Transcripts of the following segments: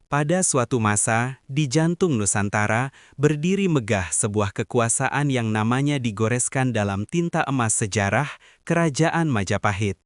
Pada suatu masa, di jantung Nusantara, berdiri megah sebuah kekuasaan yang namanya digoreskan dalam tinta emas sejarah, Kerajaan Majapahit.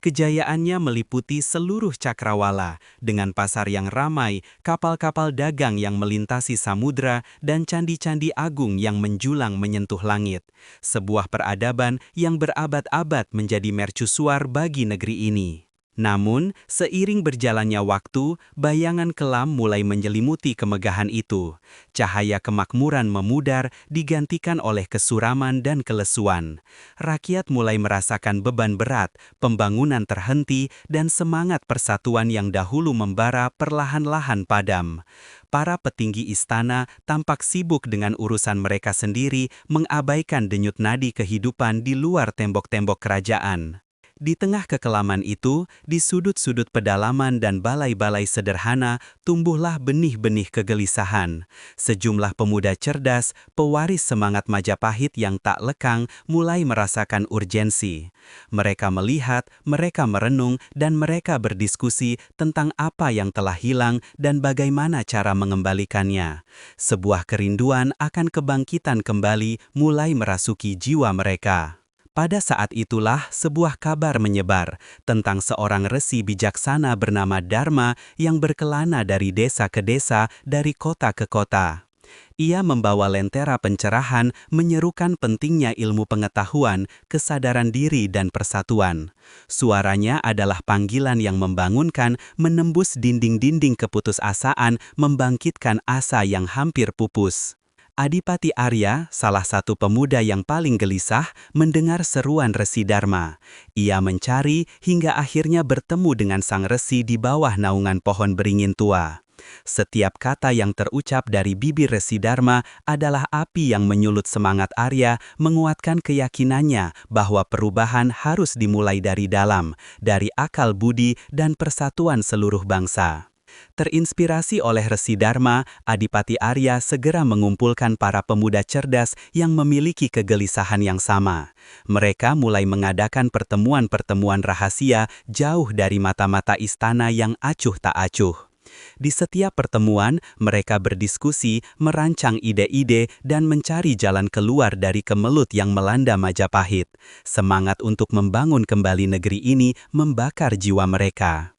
Kejayaannya meliputi seluruh cakrawala, dengan pasar yang ramai, kapal-kapal dagang yang melintasi samudra, dan candi-candi agung yang menjulang menyentuh langit. Sebuah peradaban yang berabad-abad menjadi mercusuar bagi negeri ini. Namun, seiring berjalannya waktu, bayangan kelam mulai menyelimuti kemegahan itu. Cahaya kemakmuran memudar, digantikan oleh kesuraman dan kelesuan. Rakyat mulai merasakan beban berat, pembangunan terhenti, dan semangat persatuan yang dahulu membara perlahan-lahan padam. Para petinggi istana tampak sibuk dengan urusan mereka sendiri, mengabaikan denyut nadi kehidupan di luar tembok-tembok kerajaan. Di tengah kekelaman itu, di sudut-sudut pedalaman dan balai-balai sederhana, tumbuhlah benih-benih kegelisahan. Sejumlah pemuda cerdas, pewaris semangat Majapahit yang tak lekang, mulai merasakan urgensi. Mereka melihat, mereka merenung, dan mereka berdiskusi tentang apa yang telah hilang dan bagaimana cara mengembalikannya. Sebuah kerinduan akan kebangkitan kembali mulai merasuki jiwa mereka. Pada saat itulah sebuah kabar menyebar tentang seorang resi bijaksana bernama Dharma yang berkelana dari desa ke desa, dari kota ke kota. Ia membawa lentera pencerahan, menyerukan pentingnya ilmu pengetahuan, kesadaran diri dan persatuan. Suaranya adalah panggilan yang membangunkan, menembus dinding-dinding keputusasaan, membangkitkan asa yang hampir pupus. Adipati Arya, salah satu pemuda yang paling gelisah, mendengar seruan Resi Dharma. Ia mencari hingga akhirnya bertemu dengan sang resi di bawah naungan pohon beringin tua. Setiap kata yang terucap dari bibir Resi Dharma adalah api yang menyulut semangat Arya, menguatkan keyakinannya bahwa perubahan harus dimulai dari dalam, dari akal budi dan persatuan seluruh bangsa. Terinspirasi oleh Resi Dharma, Adipati Arya segera mengumpulkan para pemuda cerdas yang memiliki kegelisahan yang sama. Mereka mulai mengadakan pertemuan-pertemuan rahasia jauh dari mata-mata istana yang acuh tak acuh. Di setiap pertemuan, mereka berdiskusi, merancang ide-ide, dan mencari jalan keluar dari kemelut yang melanda Majapahit. Semangat untuk membangun kembali negeri ini membakar jiwa mereka.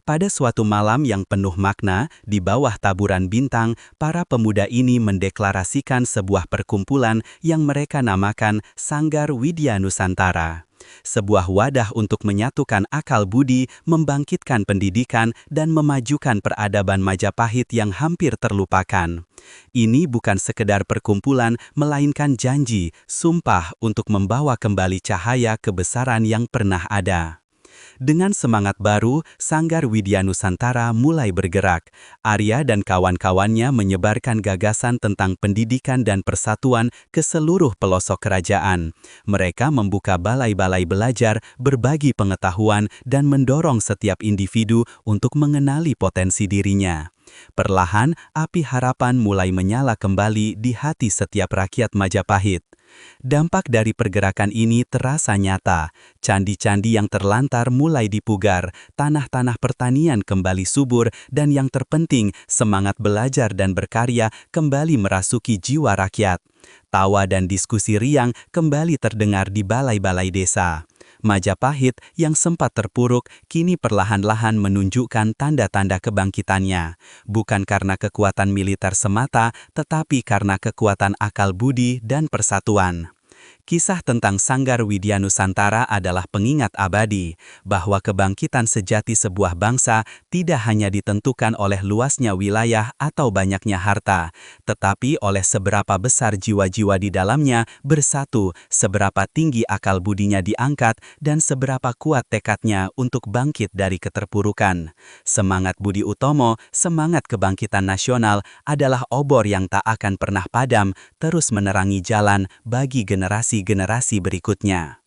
Pada suatu malam yang penuh makna, di bawah taburan bintang, para pemuda ini mendeklarasikan sebuah perkumpulan yang mereka namakan Sanggar Widya Nusantara. Sebuah wadah untuk menyatukan akal budi, membangkitkan pendidikan, dan memajukan peradaban Majapahit yang hampir terlupakan. Ini bukan sekedar perkumpulan, melainkan janji, sumpah untuk membawa kembali cahaya kebesaran yang pernah ada. Dengan semangat baru, Sanggar Widya Nusantara mulai bergerak. Arya dan kawan-kawannya menyebarkan gagasan tentang pendidikan dan persatuan ke seluruh pelosok kerajaan. Mereka membuka balai-balai belajar, berbagi pengetahuan, dan mendorong setiap individu untuk mengenali potensi dirinya. Perlahan, api harapan mulai menyala kembali di hati setiap rakyat Majapahit. Dampak dari pergerakan ini terasa nyata. Candi-candi yang terlantar mulai dipugar, tanah-tanah pertanian kembali subur, dan yang terpenting, semangat belajar dan berkarya kembali merasuki jiwa rakyat. Tawa dan diskusi riang kembali terdengar di balai-balai desa. Majapahit yang sempat terpuruk kini perlahan-lahan menunjukkan tanda-tanda kebangkitannya, bukan karena kekuatan militer semata, tetapi karena kekuatan akal budi dan persatuan. Kisah tentang Sanggar Widya Nusantara adalah pengingat abadi bahwa kebangkitan sejati sebuah bangsa tidak hanya ditentukan oleh luasnya wilayah atau banyaknya harta, tetapi oleh seberapa besar jiwa-jiwa di dalamnya bersatu, seberapa tinggi akal budinya diangkat, dan seberapa kuat tekadnya untuk bangkit dari keterpurukan. Semangat Budi Utomo, semangat kebangkitan nasional adalah obor yang tak akan pernah padam, terus menerangi jalan bagi generasi-generasi berikutnya.